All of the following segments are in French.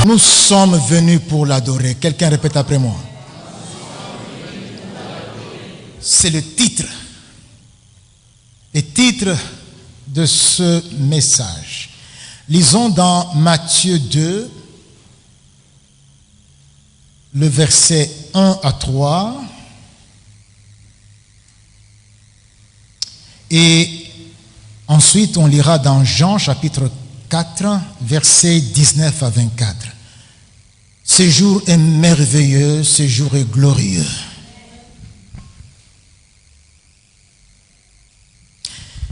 Nous sommes venus pour l'adorer. Quelqu'un répète après moi. C'est le titre. Le titre de ce message. Lisons dans Matthieu 2, le verset 1 à 3. Et ensuite, on lira dans Jean chapitre 4, versets 19 à 24. Ce jour est merveilleux, ce jour est glorieux.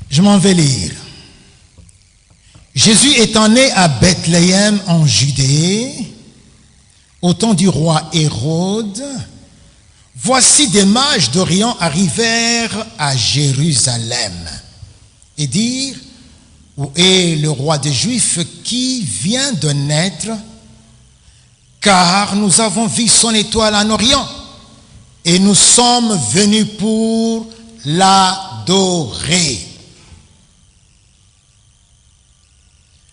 Je m'en vais lire. Jésus étant né à Bethléem en Judée, au temps du roi Hérode, voici des mages d'Orient arrivèrent à Jérusalem et dirent: où est le roi des Juifs qui vient de naître? Car nous avons vu son étoile en Orient et nous sommes venus pour l'adorer.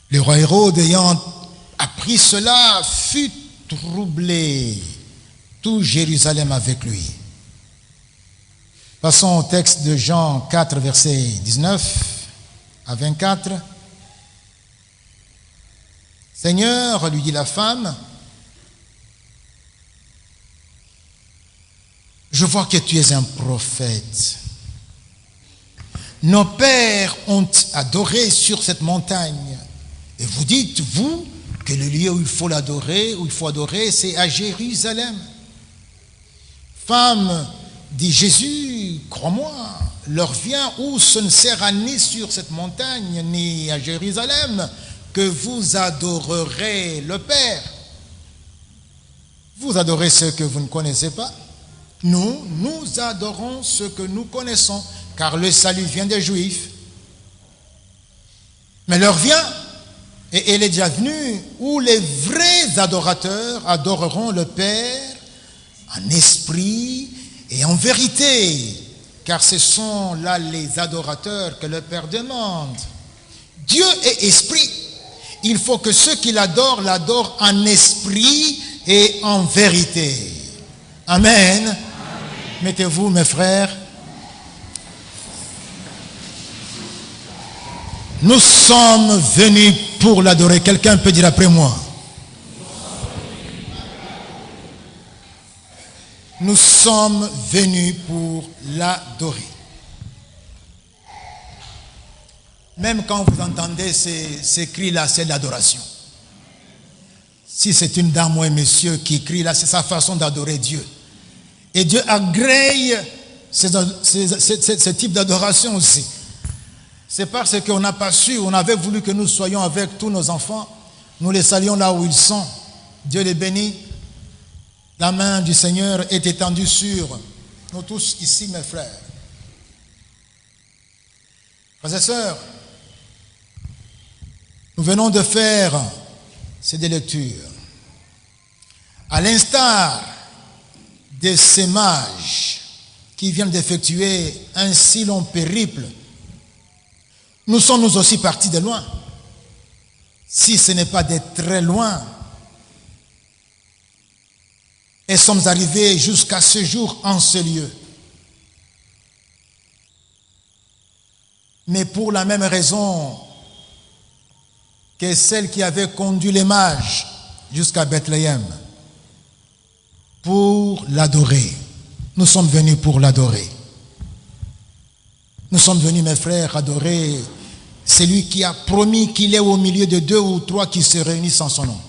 Le roi Hérode, ayant appris cela, fut troublé, tout Jérusalem avec lui. Passons au texte de Jean 4, verset 19 à 24. Seigneur, lui dit la femme, je vois que tu es un prophète. Nos pères ont adoré sur cette montagne. Et vous dites, vous, que le lieu où il faut l'adorer, où il faut adorer, c'est à Jérusalem. Femme, dit Jésus, crois-moi, l'heure vient où ce ne sera ni sur cette montagne, ni à Jérusalem, que vous adorerez le Père. Vous adorez ce que vous ne connaissez pas. Nous adorons ce que nous connaissons, car le salut vient des Juifs. Mais l'heure vient, et elle est déjà venue, où les vrais adorateurs adoreront le Père en esprit et en vérité, car ce sont là les adorateurs que le Père demande. Dieu est esprit. Il faut que ceux qui l'adorent en esprit et en vérité. Amen. Amen. Mettez-vous, mes frères. Nous sommes venus pour l'adorer. Quelqu'un peut dire après moi. Nous sommes venus pour l'adorer. Même quand vous entendez ces cris-là, c'est l'adoration. Si c'est une dame ou un monsieur qui crie là, c'est sa façon d'adorer Dieu. Et Dieu agrée ce type d'adoration aussi. C'est parce qu'on n'a pas su, on avait voulu que nous soyons avec tous nos enfants. Nous les saluons là où ils sont. Dieu les bénit. La main du Seigneur est étendue sur nous tous ici, mes frères. Frères et sœurs, nous venons de faire ces deux lectures. À l'instar de ces mages qui viennent d'effectuer un si long périple, nous sommes nous aussi partis de loin. Si ce n'est pas de très loin, et sommes arrivés jusqu'à ce jour en ce lieu. Mais pour la même raison que celle qui avait conduit les mages jusqu'à Bethléem, pour l'adorer. Nous sommes venus pour l'adorer. Nous sommes venus, mes frères, adorer celui qui a promis qu'il est au milieu de 2 ou 3 qui se réunissent en son nom.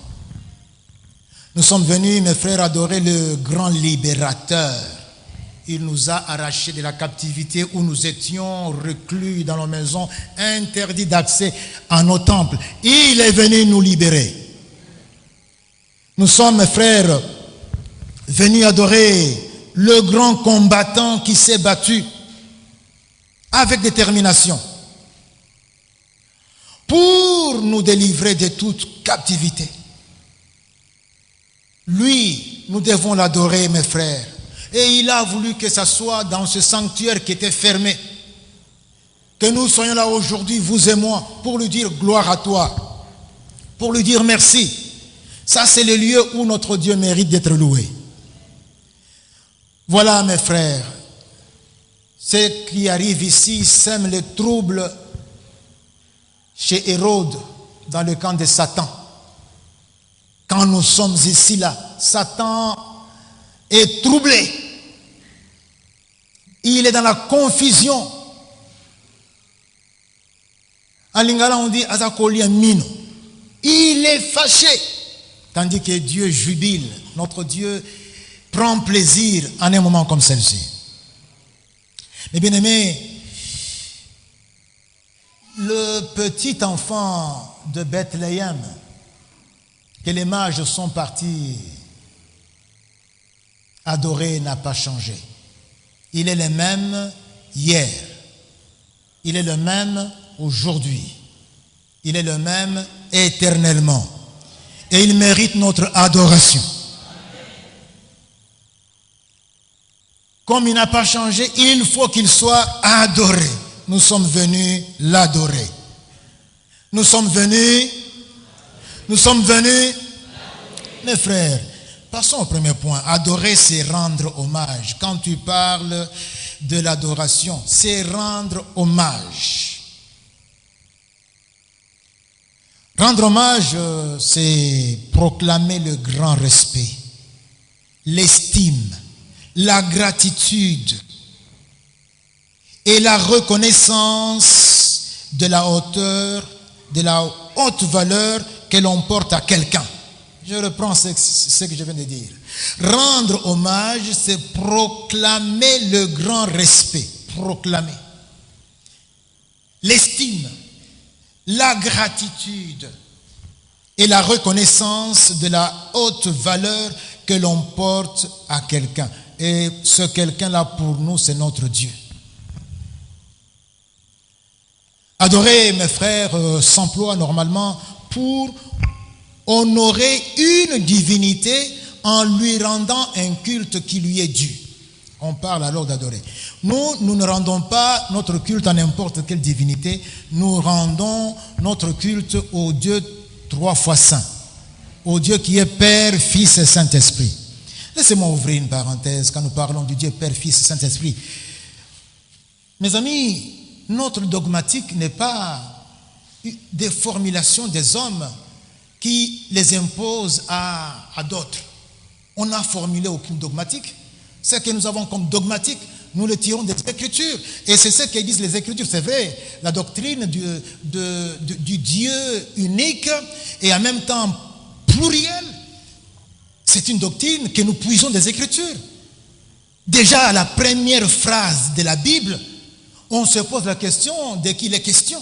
Nous sommes venus, mes frères, adorer le grand libérateur. Il nous a arrachés de la captivité où nous étions reclus dans nos maisons, interdits d'accès à nos temples. Il est venu nous libérer. Nous sommes, mes frères, venus adorer le grand combattant qui s'est battu avec détermination pour nous délivrer de toute captivité. Lui, nous devons l'adorer, mes frères. Et il a voulu que ça soit dans ce sanctuaire qui était fermé. Que nous soyons là aujourd'hui, vous et moi, pour lui dire gloire à toi. Pour lui dire merci. Ça, c'est le lieu où notre Dieu mérite d'être loué. Voilà, mes frères, ce qui arrive ici sème le trouble chez Hérode, dans le camp de Satan. Quand nous sommes ici, là, Satan est troublé. Il est dans la confusion. En lingala, on dit Azakoli Mino. Il est fâché. Tandis que Dieu jubile. Notre Dieu prend plaisir en un moment comme celle-ci. Mais bien aimé, le petit enfant de Bethléem, que les mages sont partis adorer, n'a pas changé. Il est le même hier. Il est le même aujourd'hui. Il est le même éternellement. Et il mérite notre adoration. Comme il n'a pas changé, il faut qu'il soit adoré. Nous sommes venus l'adorer. Nous sommes venus, mes frères, passons au premier point. Adorer, c'est rendre hommage. Quand tu parles de l'adoration, c'est rendre hommage. Rendre hommage, c'est proclamer le grand respect, l'estime, la gratitude et la reconnaissance de la hauteur, de la haute valeur que l'on porte à quelqu'un. Je reprends ce que je viens de dire. Rendre hommage, c'est proclamer le grand respect. Proclamer. L'estime, la gratitude et la reconnaissance de la haute valeur que l'on porte à quelqu'un. Et ce quelqu'un-là, pour nous, c'est notre Dieu. Adorer, mes frères, s'emploie normalement pour honorer une divinité en lui rendant un culte qui lui est dû. On parle alors d'adorer. Nous ne rendons pas notre culte à n'importe quelle divinité. Nous rendons notre culte au Dieu 3 fois saint. Au Dieu qui est Père, Fils et Saint-Esprit. Laissez-moi ouvrir une parenthèse quand nous parlons du Dieu Père, Fils et Saint-Esprit. Mes amis, notre dogmatique n'est pas des formulations des hommes qui les imposent à d'autres. On n'a formulé aucune dogmatique. Ce que nous avons comme dogmatique, nous le tirons des Écritures. Et c'est ce que disent les Écritures. C'est vrai, la doctrine du Dieu unique et en même temps pluriel, c'est une doctrine que nous puisons des Écritures. Déjà, à la première phrase de la Bible, on se pose la question de qui il est question.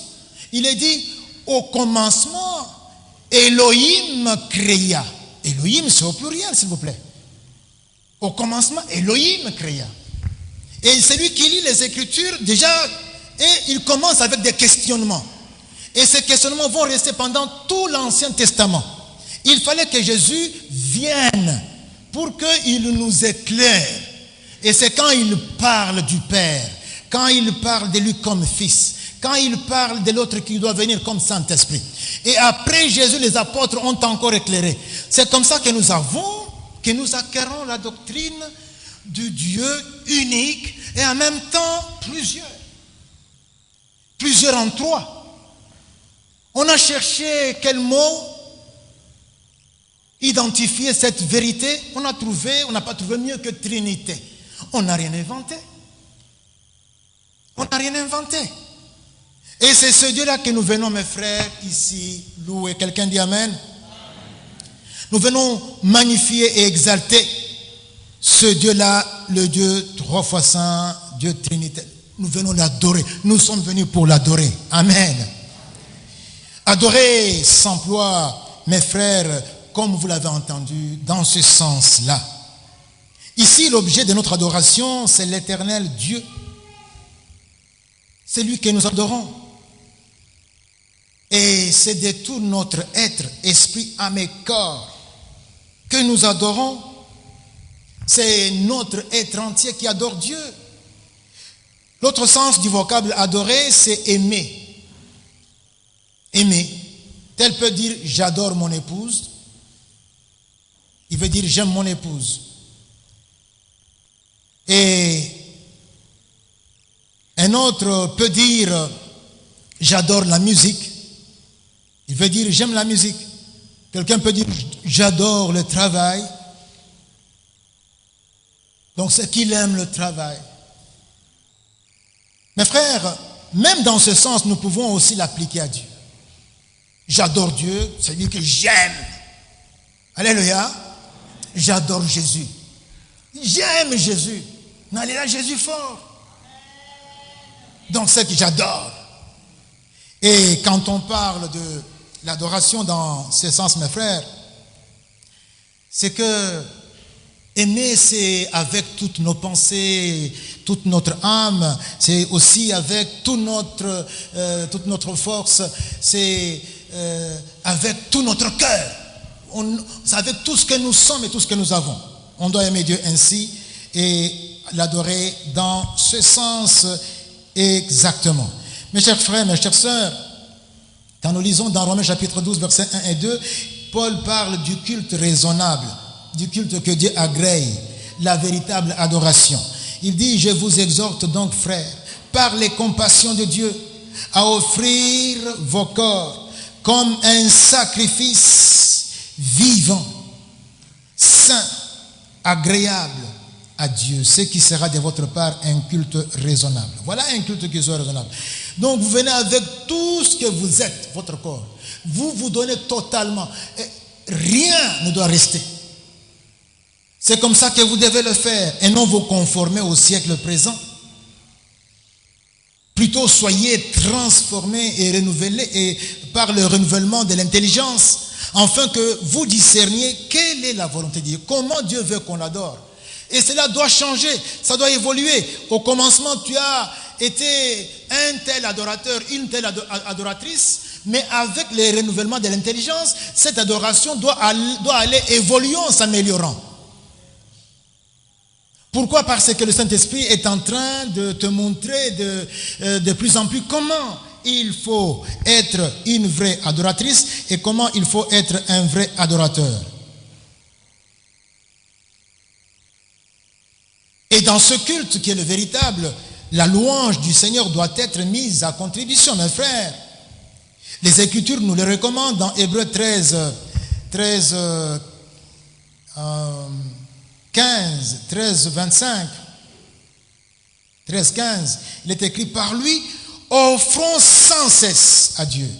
Il est dit, au commencement, Elohim créa. Elohim, c'est au pluriel, s'il vous plaît. Au commencement, Elohim créa. Et celui qui lit les Écritures, déjà, et il commence avec des questionnements. Et ces questionnements vont rester pendant tout l'Ancien Testament. Il fallait que Jésus vienne pour qu'il nous éclaire. Et c'est quand il parle du Père, quand il parle de lui comme Fils, quand il parle de l'autre qui doit venir comme Saint-Esprit. Et après Jésus, les apôtres ont encore éclairé. C'est comme ça que nous acquérons la doctrine du Dieu unique et en même temps plusieurs. Plusieurs en trois. On a cherché quel mot identifier cette vérité. On n'a pas trouvé mieux que Trinité. On n'a rien inventé. On n'a rien inventé. Et c'est ce Dieu-là que nous venons, mes frères, ici, louer. Quelqu'un dit Amen. Nous venons magnifier et exalter ce Dieu-là, le Dieu 3 fois saint, Dieu Trinité. Nous venons l'adorer. Nous sommes venus pour l'adorer. Amen. Adorer s'emploie, mes frères, comme vous l'avez entendu, dans ce sens-là. Ici, l'objet de notre adoration, c'est l'éternel Dieu. C'est lui que nous adorons. Et c'est de tout notre être, esprit, âme et corps que nous adorons. C'est notre être entier qui adore Dieu. L'autre sens du vocable adorer, c'est aimer. Aimer. Tel peut dire j'adore mon épouse, Il veut dire j'aime mon épouse. Et un autre peut dire j'adore la musique. Il veut dire j'aime la musique. Quelqu'un peut dire j'adore le travail. Donc c'est qu'il aime le travail. Mes frères, même dans ce sens, nous pouvons aussi l'appliquer à Dieu. J'adore Dieu, c'est lui que j'aime. Alléluia. J'adore Jésus. J'aime Jésus. N'allez là, Jésus fort. Donc c'est que j'adore. Et quand on parle de l'adoration dans ce sens, mes frères, c'est que aimer, c'est avec toutes nos pensées, toute notre âme, c'est aussi avec toute notre force, c'est avec tout notre cœur. C'est avec tout ce que nous sommes et tout ce que nous avons. On doit aimer Dieu ainsi et l'adorer dans ce sens exactement. Mes chers frères, mes chères sœurs, quand nous lisons dans Romains chapitre 12, versets 1 et 2, Paul parle du culte raisonnable, du culte que Dieu agrée, la véritable adoration. Il dit, je vous exhorte donc, frères, par les compassions de Dieu, à offrir vos corps comme un sacrifice vivant, saint, agréable à Dieu, ce qui sera de votre part un culte raisonnable. Voilà un culte qui soit raisonnable. Donc vous venez avec tout ce que vous êtes, votre corps. Vous vous donnez totalement. Et rien ne doit rester. C'est comme ça que vous devez le faire et non vous conformer au siècle présent. Plutôt soyez transformés et renouvelés et par le renouvellement de l'intelligence, afin que vous discerniez quelle est la volonté de Dieu, comment Dieu veut qu'on l'adore. Et cela doit changer, ça doit évoluer. Au commencement, tu as été un tel adorateur, une telle adoratrice, mais avec le renouvellement de l'intelligence, cette adoration doit aller évoluant, s'améliorant. Pourquoi? Parce que le Saint-Esprit est en train de te montrer de plus en plus comment il faut être une vraie adoratrice et comment il faut être un vrai adorateur. Et dans ce culte qui est le véritable, la louange du Seigneur doit être mise à contribution, mes frères. Les Écritures nous le recommandent dans Hébreux 13, 25. 13, 15. Il est écrit par lui, offrons sans cesse à Dieu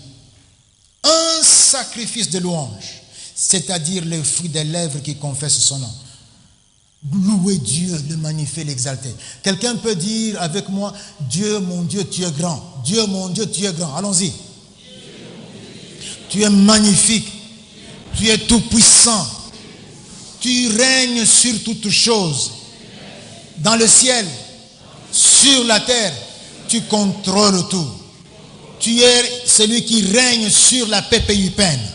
un sacrifice de louange, c'est-à-dire le fruit des lèvres qui confessent son nom. Louer Dieu, le magnifier, l'exalter. Quelqu'un peut dire avec moi, Dieu, mon Dieu, tu es grand. Dieu, mon Dieu, tu es grand. Allons-y. Tu es magnifique. Tu es tout puissant. Tu règnes sur toutes choses. Dans le ciel, sur la terre, tu contrôles tout. Tu es celui qui règne sur la PPUPN.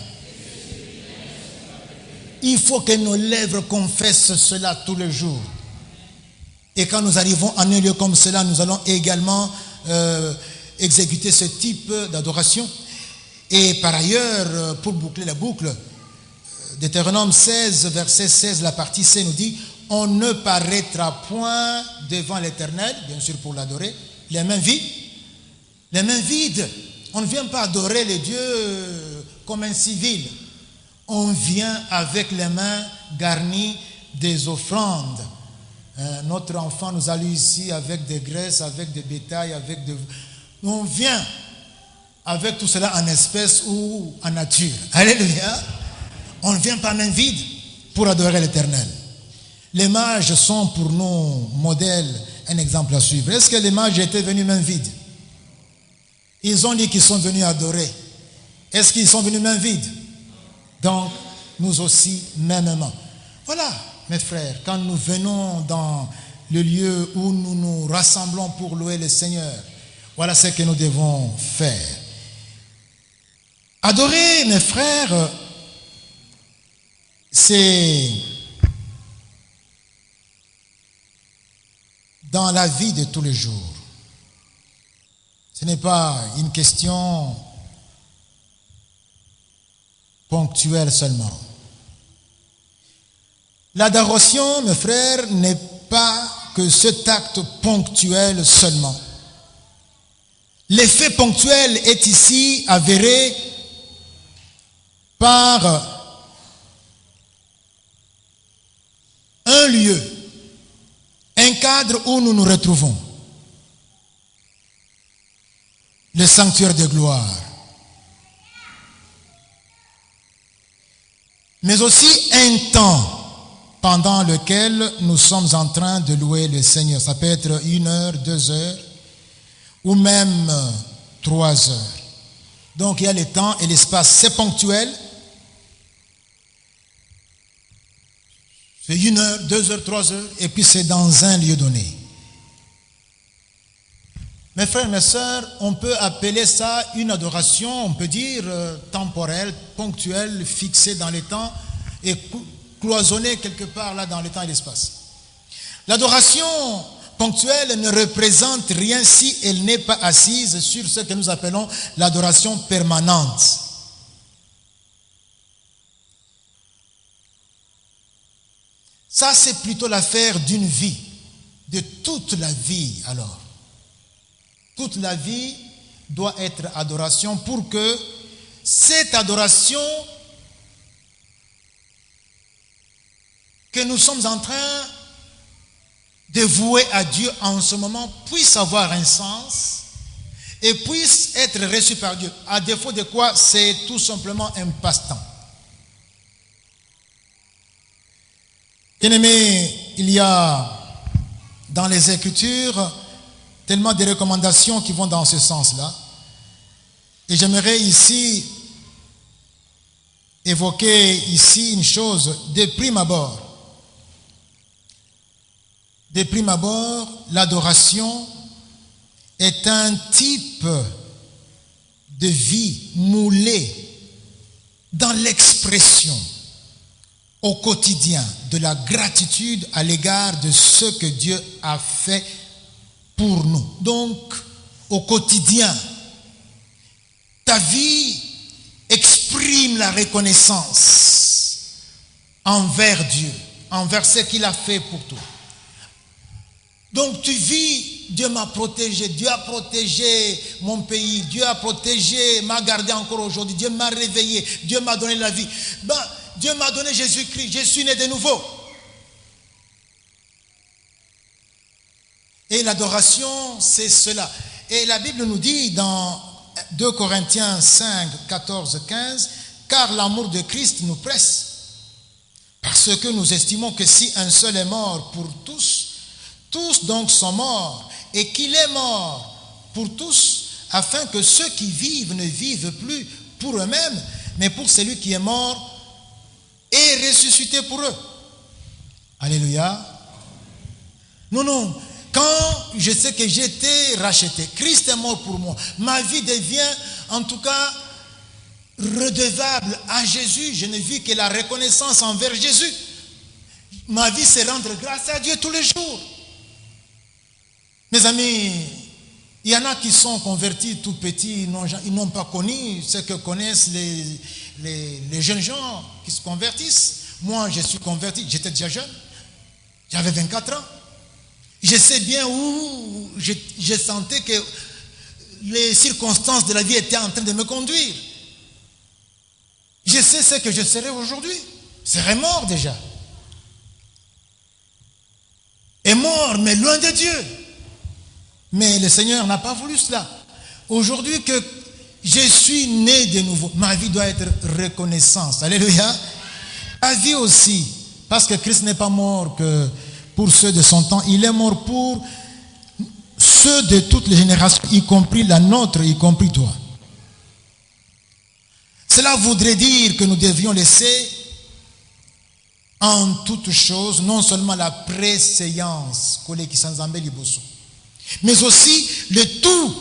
Il faut que nos lèvres confessent cela tous les jours. Et quand nous arrivons à un lieu comme cela, nous allons également exécuter ce type d'adoration. Et par ailleurs, pour boucler la boucle, Deutéronome 16, verset 16, la partie C nous dit, on ne paraîtra point devant l'Éternel, bien sûr pour l'adorer, les mains vides. Les mains vides. On ne vient pas adorer les dieux comme un civil. On vient avec les mains garnies des offrandes. Notre enfant nous a lu ici avec des graisses, avec des bétails, avec des... On vient avec tout cela en espèces ou en nature. Alléluia. On ne vient pas main vide pour adorer l'Éternel. Les mages sont pour nous modèles, un exemple à suivre. Est-ce que les mages étaient venus main vide? Ils ont dit qu'ils sont venus adorer. Est-ce qu'ils sont venus main vide? Donc, nous aussi, mêmement. Voilà, mes frères, quand nous venons dans le lieu où nous nous rassemblons pour louer le Seigneur, voilà ce que nous devons faire. Adorer, mes frères, c'est dans la vie de tous les jours. Ce n'est pas une question ponctuelle seulement. L'adoration, mes frères, n'est pas que cet acte ponctuel seulement. L'effet ponctuel est ici avéré par un lieu, un cadre où nous nous retrouvons. Le sanctuaire de gloire. Mais aussi un temps pendant lequel nous sommes en train de louer le Seigneur. Ça peut être 1 heure, 2 heures, ou même 3 heures. Donc il y a le temps et l'espace, c'est ponctuel. C'est 1 heure, 2 heures, 3 heures, et puis c'est dans un lieu donné. Mes frères, mes sœurs, on peut appeler ça une adoration, on peut dire temporelle, ponctuelle, fixée dans le temps et cloisonnée quelque part là dans le temps et l'espace. L'adoration ponctuelle ne représente rien si elle n'est pas assise sur ce que nous appelons l'adoration permanente. Ça, c'est plutôt l'affaire d'une vie, de toute la vie alors. Toute la vie doit être adoration pour que cette adoration que nous sommes en train de vouer à Dieu en ce moment puisse avoir un sens et puisse être reçue par Dieu. À défaut de quoi, c'est tout simplement un passe-temps. Bien-aimés, il y a dans les Écritures tellement de recommandations qui vont dans ce sens-là. Et j'aimerais ici évoquer ici une chose de prime abord. De prime abord, l'adoration est un type de vie moulée dans l'expression au quotidien de la gratitude à l'égard de ce que Dieu a fait pour nous. Donc, au quotidien, ta vie exprime la reconnaissance envers Dieu, envers ce qu'il a fait pour toi. Donc tu vis, Dieu m'a protégé, Dieu a protégé mon pays, Dieu a protégé, m'a gardé encore aujourd'hui, Dieu m'a réveillé, Dieu m'a donné la vie. Dieu m'a donné Jésus-Christ, je suis né de nouveau. Et l'adoration, c'est cela. Et la Bible nous dit dans 2 Corinthiens 5, 14, 15, car l'amour de Christ nous presse, parce que nous estimons que si un seul est mort pour tous, tous donc sont morts, et qu'il est mort pour tous, afin que ceux qui vivent ne vivent plus pour eux-mêmes, mais pour celui qui est mort et ressuscité pour eux. Alléluia. Non. Quand je sais que j'ai été racheté, Christ est mort pour moi, ma vie devient en tout cas redevable à Jésus. Je ne vis que la reconnaissance envers Jésus. Ma vie, c'est rendre grâce à Dieu tous les jours. Mes amis, il y en a qui sont convertis tout petits, ils n'ont pas connu ce que connaissent les jeunes gens qui se convertissent. Moi, je suis converti, j'étais déjà jeune, j'avais 24 ans. Je sais bien où je sentais que les circonstances de la vie étaient en train de me conduire. Je sais ce que je serai aujourd'hui. Je serai mort déjà. Et mort, mais loin de Dieu. Mais le Seigneur n'a pas voulu cela. Aujourd'hui que je suis né de nouveau, ma vie doit être reconnaissance. Alléluia. Ma vie aussi, parce que Christ n'est pas mort que pour ceux de son temps, il est mort pour ceux de toutes les générations, y compris la nôtre, y compris toi. Cela voudrait dire que nous devions laisser en toute chose, non seulement la préséance, mais aussi le tout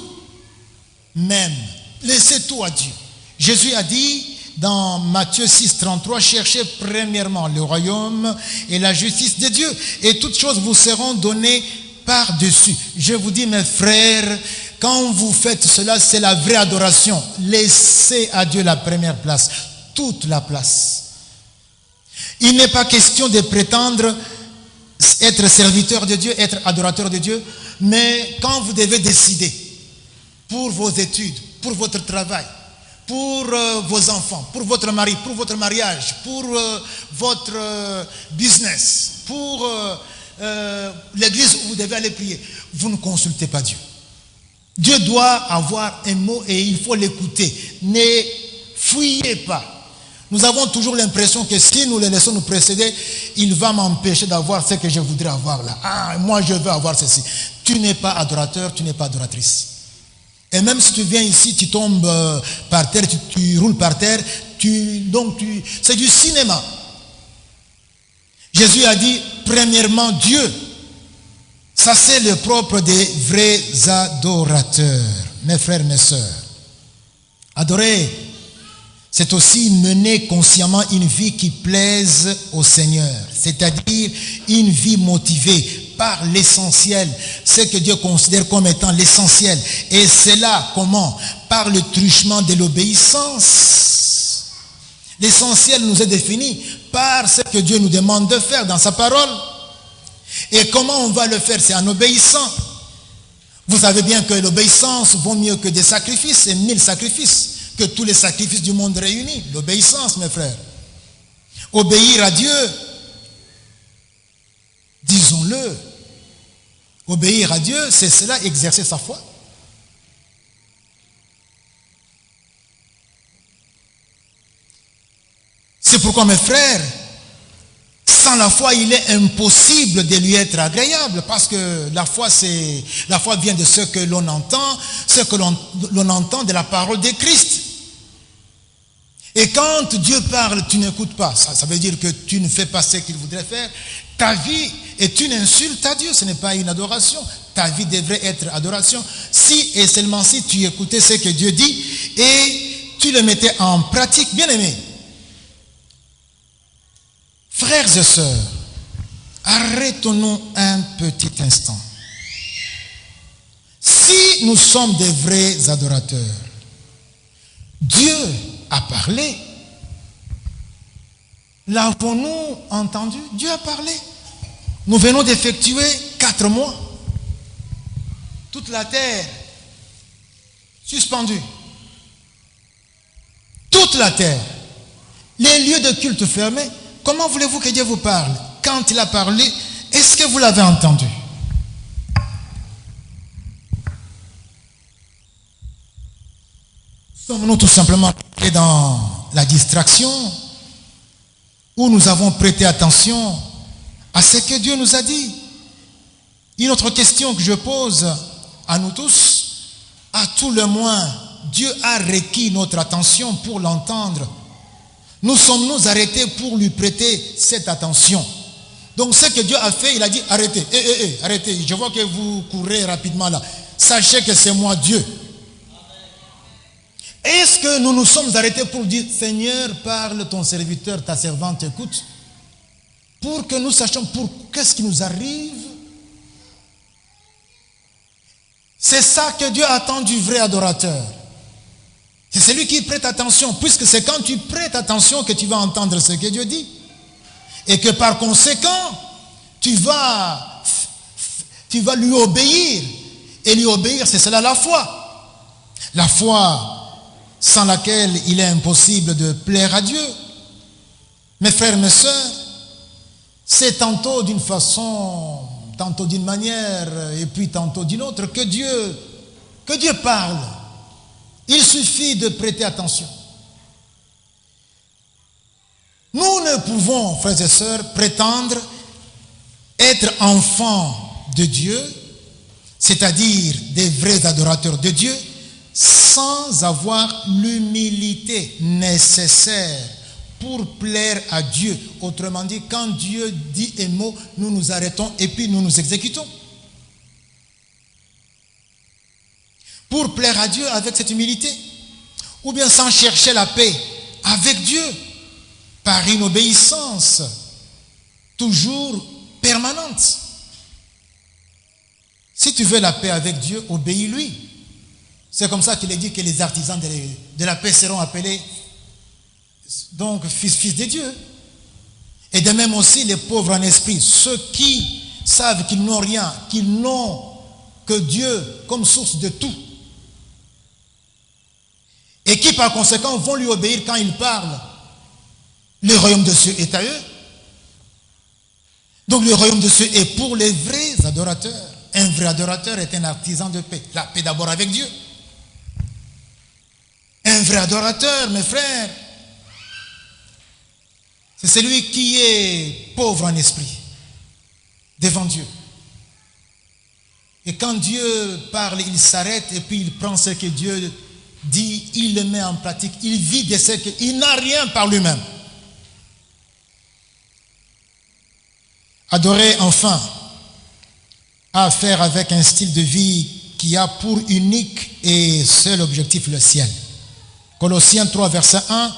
même. Laissez tout à Dieu. Jésus a dit dans Matthieu 6, 33, cherchez premièrement le royaume et la justice de Dieu, et toutes choses vous seront données par-dessus. Je vous dis, mes frères, quand vous faites cela, c'est la vraie adoration. Laissez à Dieu la première place, toute la place. Il n'est pas question de prétendre être serviteur de Dieu, être adorateur de Dieu, mais quand vous devez décider pour vos études, pour votre travail, pour vos enfants, pour votre mari, pour votre mariage, pour votre business, pour l'église où vous devez aller prier, vous ne consultez pas Dieu. Dieu doit avoir un mot et il faut l'écouter. Ne fuyez pas. Nous avons toujours l'impression que si nous le laissons nous précéder, il va m'empêcher d'avoir ce que je voudrais avoir là. Ah, moi je veux avoir ceci. Tu n'es pas adorateur, tu n'es pas adoratrice. Et même si tu viens ici, tu tombes par terre, tu roules par terre, c'est du cinéma. Jésus a dit, premièrement, Dieu. Ça, c'est le propre des vrais adorateurs, mes frères, mes sœurs. Adorer, c'est aussi mener consciemment une vie qui plaise au Seigneur, c'est-à-dire une vie motivée par l'essentiel, ce que Dieu considère comme étant l'essentiel. Et c'est là, comment? Par le truchement de l'obéissance. L'essentiel nous est défini par ce que Dieu nous demande de faire dans sa parole. Et comment on va le faire? C'est en obéissant. Vous savez bien que l'obéissance vaut mieux que des sacrifices et 1000 sacrifices, que tous les sacrifices du monde réunis. L'obéissance, mes frères. Obéir à Dieu, disons-le, obéir à Dieu, c'est cela, exercer sa foi. C'est pourquoi, mes frères, sans la foi, il est impossible de lui être agréable, parce que la foi vient de ce que l'on entend, ce que l'on entend de la parole de Christ. Et quand Dieu parle, tu n'écoutes pas. Ça veut dire que tu ne fais pas ce qu'il voudrait faire. Ta vie est une insulte à Dieu, ce n'est pas une adoration. Ta vie devrait être adoration si et seulement si tu écoutais ce que Dieu dit et tu le mettais en pratique. Bien aimé, frères et sœurs, arrêtons-nous un petit instant. Si nous sommes des vrais adorateurs, Dieu a parlé. L'avons-nous entendu? Dieu a parlé. Nous venons d'effectuer 4 mois. Toute la terre suspendue. Toute la terre. Les lieux de culte fermés. Comment voulez-vous que Dieu vous parle? Quand il a parlé, est-ce que vous l'avez entendu? Sommes-nous tout simplement dans la distraction où nous avons prêté attention à ce que Dieu nous a dit? Une autre question que je pose à nous tous, à tout le moins, Dieu a requis notre attention pour l'entendre. Nous sommes-nous arrêtés pour lui prêter cette attention? Donc ce que Dieu a fait, il a dit arrêtez, arrêtez, je vois que vous courez rapidement là. Sachez que c'est moi Dieu. Est-ce que nous nous sommes arrêtés pour dire Seigneur, parle, ton serviteur, ta servante écoute, pour que nous sachions qu'est-ce qui nous arrive? C'est ça que Dieu attend du vrai adorateur. C'est celui qui prête attention, puisque c'est quand tu prêtes attention que tu vas entendre ce que Dieu dit. Et que par conséquent, tu vas lui obéir. Et lui obéir, c'est cela la foi. La foi sans laquelle il est impossible de plaire à Dieu. Mes frères, mes sœurs, c'est tantôt d'une façon, tantôt d'une manière, et puis tantôt d'une autre, que Dieu parle. Il suffit de prêter attention. Nous ne pouvons, frères et sœurs, prétendre être enfants de Dieu, c'est-à-dire des vrais adorateurs de Dieu, sans avoir l'humilité nécessaire pour plaire à Dieu. Autrement dit, quand Dieu dit un mot, nous nous arrêtons et puis nous nous exécutons. Pour plaire à Dieu avec cette humilité, ou bien sans chercher la paix avec Dieu, par une obéissance toujours permanente. Si tu veux la paix avec Dieu, obéis-lui. C'est comme ça qu'il est dit que les artisans de la paix seront appelés donc fils de Dieu. Et de même aussi les pauvres en esprit, ceux qui savent qu'ils n'ont rien, qu'ils n'ont que Dieu comme source de tout. Et qui par conséquent vont lui obéir quand il parle. Le royaume de Dieu est à eux. Donc le royaume de Dieu est pour les vrais adorateurs. Un vrai adorateur est un artisan de paix. La paix d'abord avec Dieu. Un vrai adorateur, mes frères, c'est celui qui est pauvre en esprit devant Dieu. Et quand Dieu parle, il s'arrête et puis il prend ce que Dieu dit, il le met en pratique, il vit de ce qu'il n'a rien par lui-même. Adorer enfin a à faire avec un style de vie qui a pour unique et seul objectif le ciel. Colossiens 3, verset 1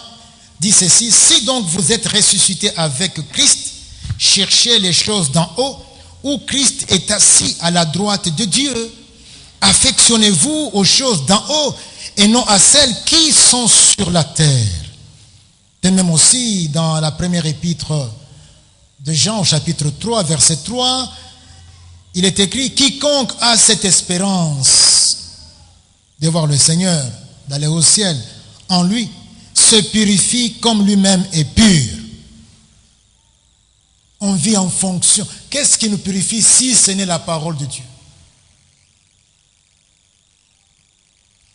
dit ceci: si donc vous êtes ressuscités avec Christ, cherchez les choses d'en haut, où Christ est assis à la droite de Dieu. Affectionnez-vous aux choses d'en haut et non à celles qui sont sur la terre. De même aussi dans la première épître de Jean au chapitre 3, verset 3, il est écrit: quiconque a cette espérance de voir le Seigneur, d'aller au ciel, en lui, se purifie comme lui-même est pur. On vit en fonction. Qu'est-ce qui nous purifie si ce n'est la parole de Dieu?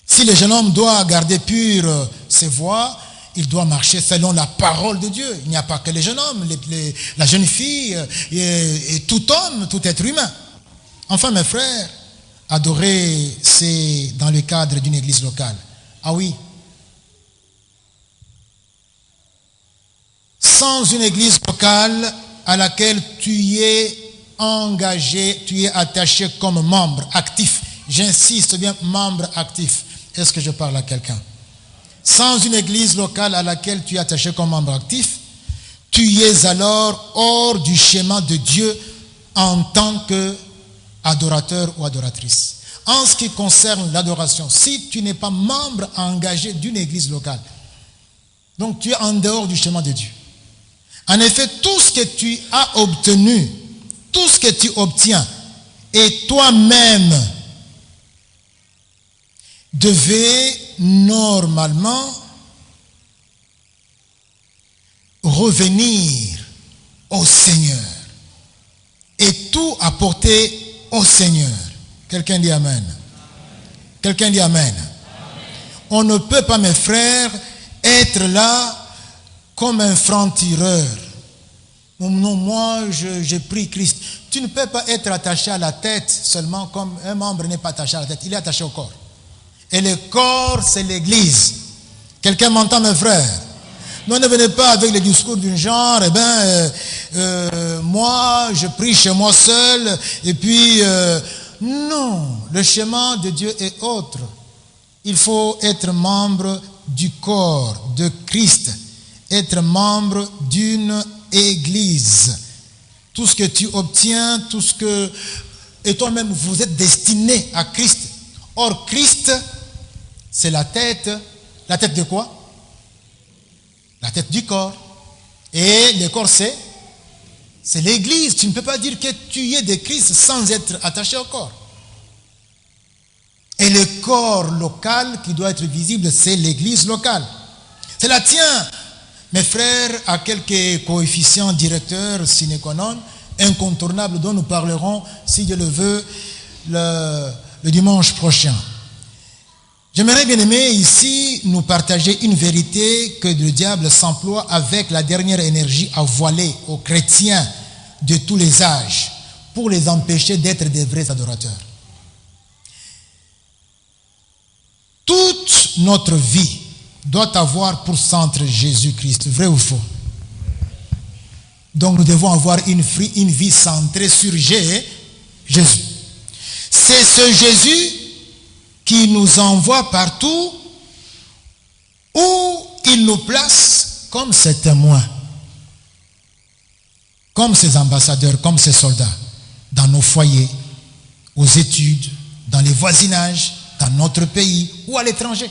Si le jeune homme doit garder pure ses voies, il doit marcher selon la parole de Dieu. Il n'y a pas que les jeunes hommes, la jeune fille et tout homme, tout être humain. Enfin, mes frères, adorer, c'est dans le cadre d'une église locale. Ah oui. Sans une église locale à laquelle tu es engagé, tu es attaché comme membre actif. J'insiste bien, membre actif. Est-ce que je parle à quelqu'un? Sans une église locale à laquelle tu es attaché comme membre actif, tu es alors hors du schéma de Dieu en tant qu'adorateur ou adoratrice. En ce qui concerne l'adoration, si tu n'es pas membre engagé d'une église locale, donc tu es en dehors du schéma de Dieu. En effet, tout ce que tu as obtenu, tout ce que tu obtiens, et toi-même devait normalement revenir au Seigneur et tout apporter au Seigneur. Quelqu'un dit Amen. Quelqu'un dit Amen. On ne peut pas, mes frères, être là comme un franc-tireur. Non, moi, j'ai pris Christ. Tu ne peux pas être attaché à la tête seulement comme un membre n'est pas attaché à la tête. Il est attaché au corps. Et le corps, c'est l'église. Quelqu'un m'entend, mes frères? Non, ne venez pas avec les discours du genre, moi, je prie chez moi seul, et puis, non, le chemin de Dieu est autre. Il faut être membre du corps de Christ, être membre d'une église. Tout ce que tu obtiens, tout ce que... Et toi-même, vous êtes destiné à Christ. Or, Christ, c'est la tête. La tête de quoi? La tête du corps. Et le corps, c'est l'église. Tu ne peux pas dire que tu es de Christ sans être attaché au corps. Et le corps local qui doit être visible, c'est l'église locale. C'est la tienne. Mes frères, à quelques coefficients directeurs sine qua non, incontournables, dont nous parlerons, si Dieu le veut, le dimanche prochain. J'aimerais bien aimer ici nous partager une vérité que le diable s'emploie avec la dernière énergie à voiler aux chrétiens de tous les âges pour les empêcher d'être des vrais adorateurs. Toute notre vie doit avoir pour centre Jésus-Christ, vrai ou faux? Donc nous devons avoir une vie centrée sur Jésus. C'est ce Jésus qui nous envoie partout où il nous place comme ses témoins, comme ses ambassadeurs, comme ses soldats, dans nos foyers, aux études, dans les voisinages, dans notre pays ou à l'étranger.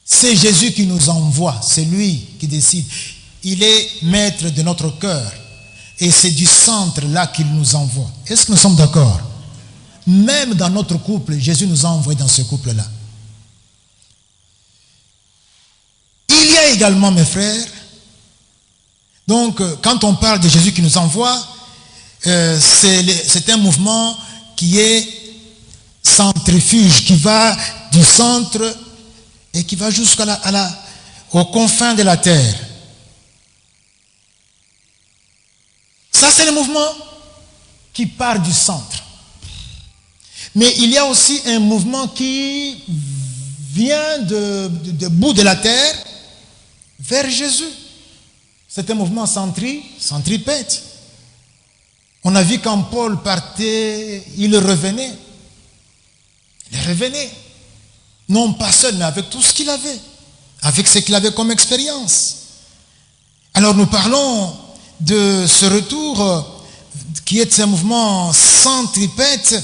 C'est Jésus qui nous envoie, c'est lui qui décide. il est maître de notre cœur. Et c'est du centre là qu'il nous envoie. Est-ce que nous sommes d'accord? Même dans notre couple, Jésus nous a envoyés dans ce couple-là. Il y a également, mes frères, donc quand on parle de Jésus qui nous envoie, c'est un mouvement qui est centrifuge, qui va du centre et qui va aux confins de la terre. Ça, c'est le mouvement qui part du centre. Mais il y a aussi un mouvement qui vient de bout de la terre vers Jésus. C'est un mouvement centripète. On a vu quand Paul partait, il revenait. Il revenait. Non pas seul, mais avec tout ce qu'il avait. Avec ce qu'il avait comme expérience. Alors nous parlons de ce retour qui est un mouvement centripète,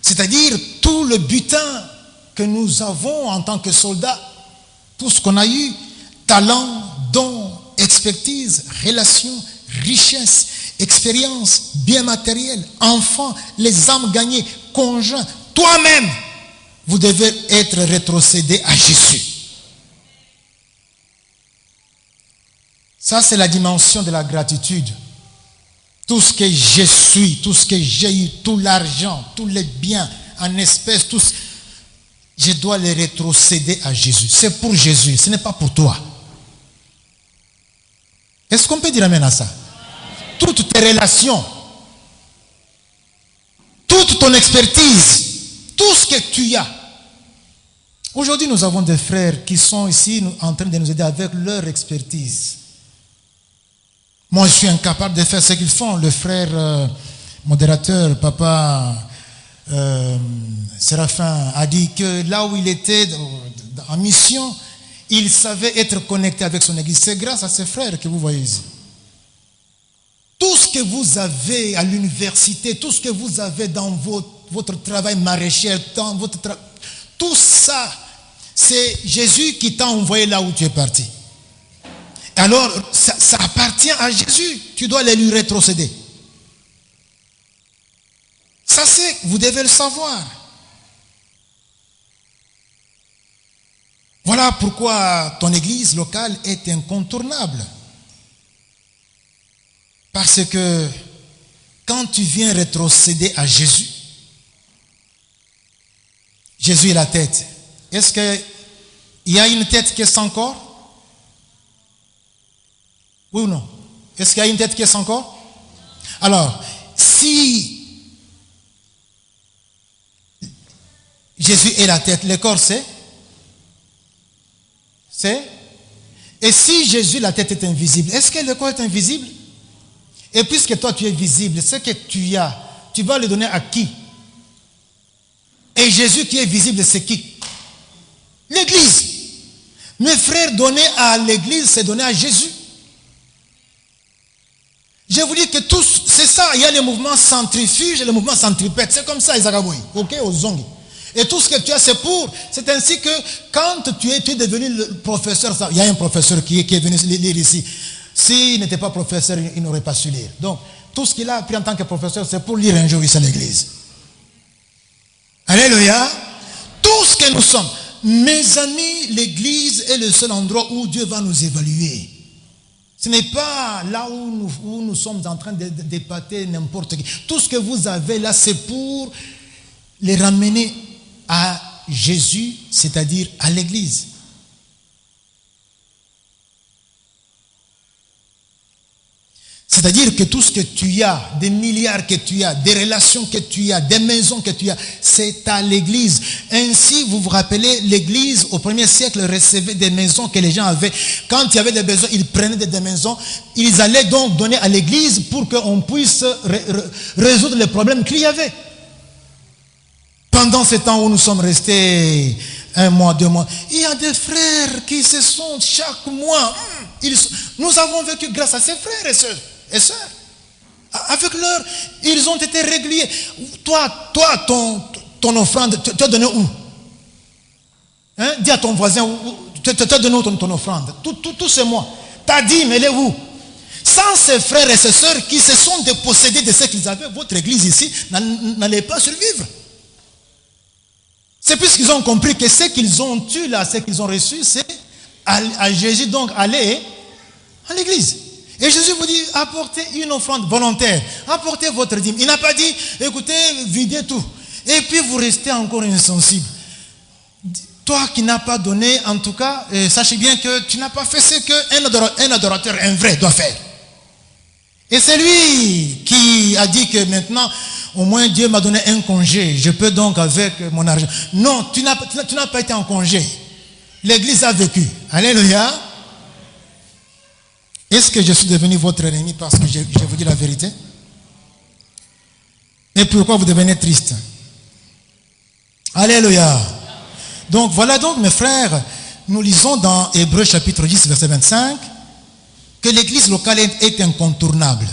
c'est-à-dire tout le butin que nous avons en tant que soldats, tout ce qu'on a eu, talent, don, expertise, relation, richesse, expérience, bien matériel, enfants, les âmes gagnées, conjoints, toi-même, vous devez être rétrocédé à Jésus. Ça, c'est la dimension de la gratitude. Tout ce que je suis, tout ce que j'ai eu, tout l'argent, tous les biens en espèces, je dois les rétrocéder à Jésus. C'est pour Jésus, ce n'est pas pour toi. Est-ce qu'on peut dire amen à ça? Toutes tes relations, toute ton expertise, tout ce que tu as. Aujourd'hui, nous avons des frères qui sont ici en train de nous aider avec leur expertise. Moi, je suis incapable de faire ce qu'ils font. Le frère modérateur, papa Séraphin, a dit que là où il était en mission, il savait être connecté avec son église. C'est grâce à ses frères que vous voyez ici. Tout ce que vous avez à l'université, tout ce que vous avez dans votre travail maraîcher, dans votre tout ça, c'est Jésus qui t'a envoyé là où tu es parti. Alors, ça appartient à Jésus. Tu dois les lui rétrocéder. Ça, vous devez le savoir. Voilà pourquoi ton église locale est incontournable. Parce que quand tu viens rétrocéder à Jésus, Jésus est la tête. Est-ce qu'il y a une tête qui est sans corps? Oui ou non? Est-ce qu'il y a une tête qui est sans corps? Alors, si Jésus est la tête, le corps c'est? Et si Jésus, la tête est invisible, est-ce que le corps est invisible? Et puisque toi tu es visible, ce que tu as, tu vas le donner à qui? Et Jésus qui est visible, c'est qui? L'église. Mes frères, donner à l'église, c'est donner à Jésus. Je vous dis que tous, c'est ça, il y a le mouvement centrifuge et le mouvement centripète. C'est comme ça, Isagaboui. Ok, aux zongi. Et tout ce que tu as, c'est ainsi que quand tu es devenu le professeur, il y a un professeur qui est venu lire ici. S'il n'était pas professeur, il n'aurait pas su lire. Donc, tout ce qu'il a appris en tant que professeur, c'est pour lire un jour ici à l'église. Alléluia. Tout ce que nous sommes. Mes amis, l'église est le seul endroit où Dieu va nous évaluer. Ce n'est pas là où nous sommes en train d'épater n'importe qui. Tout ce que vous avez là, c'est pour les ramener à Jésus, c'est-à-dire à l'église. C'est-à-dire que tout ce que tu as, des milliards que tu as, des relations que tu as, des maisons que tu as, c'est à l'église. Ainsi, vous vous rappelez, l'église au 1er siècle recevait des maisons que les gens avaient. Quand il y avait des besoins, ils prenaient des maisons. Ils allaient donc donner à l'église pour qu'on puisse résoudre les problèmes qu'il y avait. Pendant ce temps où nous sommes restés 1 mois, 2 mois, il y a des frères qui se sont chaque mois. Nous avons vécu grâce à ces frères et sœurs. Avec leur, ils ont été réguliers. Toi, ton offrande, tu as donné où? Dis à ton voisin, tu as donné où ton offrande? Tout c'est moi. Ta dîme, elle est où? Sans ces frères et ces sœurs qui se sont dépossédés de ce qu'ils avaient, votre église ici n'allait pas survivre. C'est puisqu'ils ont compris que ce qu'ils ont eu là, ce qu'ils ont reçu, c'est à Jésus donc aller à l'église. Et Jésus vous dit, apportez une offrande volontaire, apportez votre dîme. Il n'a pas dit, écoutez, videz tout. Et puis vous restez encore insensible. Toi qui n'as pas donné, en tout cas, sachez bien que tu n'as pas fait ce qu'un adorateur, un vrai, doit faire. Et c'est lui qui a dit que maintenant, au moins Dieu m'a donné un congé. Je peux donc avec mon argent. Non, tu n'as pas été en congé. L'église a vécu. Alléluia. Est-ce que je suis devenu votre ennemi parce que je vous dis la vérité? Et pourquoi vous devenez triste? Alléluia. Donc voilà donc mes frères, nous lisons dans Hébreux chapitre 10 verset 25 que l'église locale est incontournable.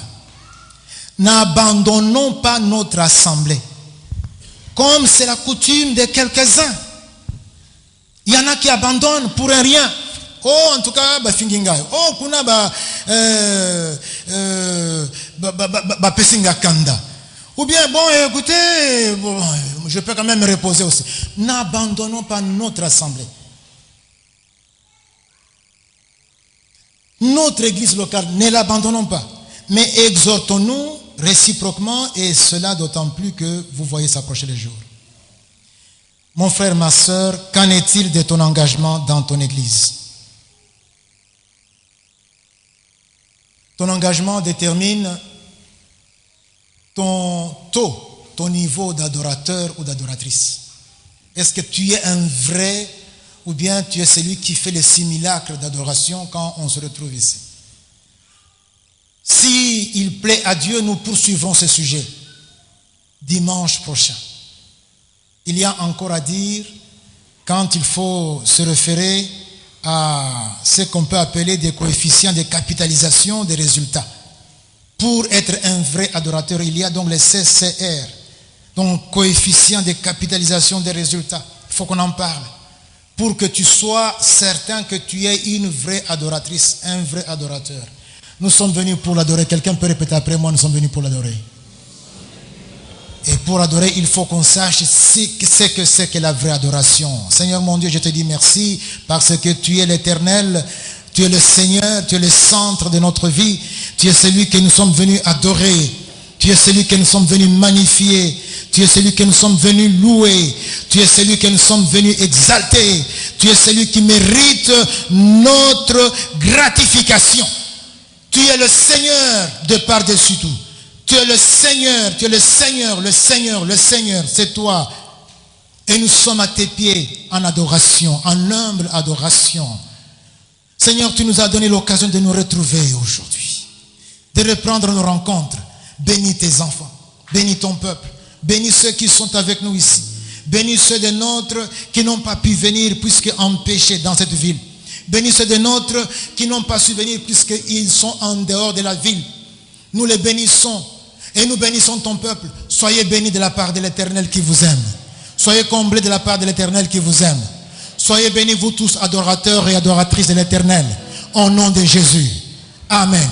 N'abandonnons pas notre assemblée comme c'est la coutume de quelques-uns. Il y en a qui abandonnent pour un rien. Oh, en tout cas, finginga. Oh, kuna pesinga kanda. Ou bien, bon, écoutez, bon, je peux quand même me reposer aussi. N'abandonnons pas notre assemblée. Notre église locale, ne l'abandonnons pas. Mais exhortons-nous réciproquement, et cela d'autant plus que vous voyez s'approcher les jours. Mon frère, ma soeur, qu'en est-il de ton engagement dans ton église? Ton engagement détermine ton taux, ton niveau d'adorateur ou d'adoratrice. Est-ce que tu es un vrai ou bien tu es celui qui fait les simulacres d'adoration quand on se retrouve ici? S'il plaît à Dieu, nous poursuivrons ce sujet dimanche prochain. Il y a encore à dire quand il faut se référer à ce qu'on peut appeler des coefficients de capitalisation des résultats. Pour être un vrai adorateur, il y a donc les CCR, donc coefficient de capitalisation des résultats. Il faut qu'on en parle pour que tu sois certain que tu es une vraie adoratrice, un vrai adorateur. Nous sommes venus pour l'adorer. Quelqu'un peut répéter après moi, nous sommes venus pour l'adorer. Et pour adorer, il faut qu'on sache ce que c'est que la vraie adoration. Seigneur mon Dieu, je te dis merci parce que tu es l'Éternel, tu es le Seigneur, tu es le centre de notre vie, tu es celui que nous sommes venus adorer, tu es celui que nous sommes venus magnifier, tu es celui que nous sommes venus louer, tu es celui que nous sommes venus exalter, tu es celui qui mérite notre gratification. Tu es le Seigneur de par-dessus tout. Tu es le Seigneur, tu es le Seigneur, le Seigneur, le Seigneur, c'est toi. Et nous sommes à tes pieds en adoration, en humble adoration. Seigneur, tu nous as donné l'occasion de nous retrouver aujourd'hui, de reprendre nos rencontres. Bénis tes enfants, bénis ton peuple, bénis ceux qui sont avec nous ici. Bénis ceux des nôtres qui n'ont pas pu venir puisque empêchés dans cette ville. Bénis ceux des nôtres qui n'ont pas su venir puisqu'ils sont en dehors de la ville. Nous les bénissons et nous bénissons ton peuple. Soyez bénis de la part de l'Éternel qui vous aime. Soyez comblés de la part de l'Éternel qui vous aime. Soyez bénis vous tous adorateurs et adoratrices de l'Éternel. Au nom de Jésus. Amen.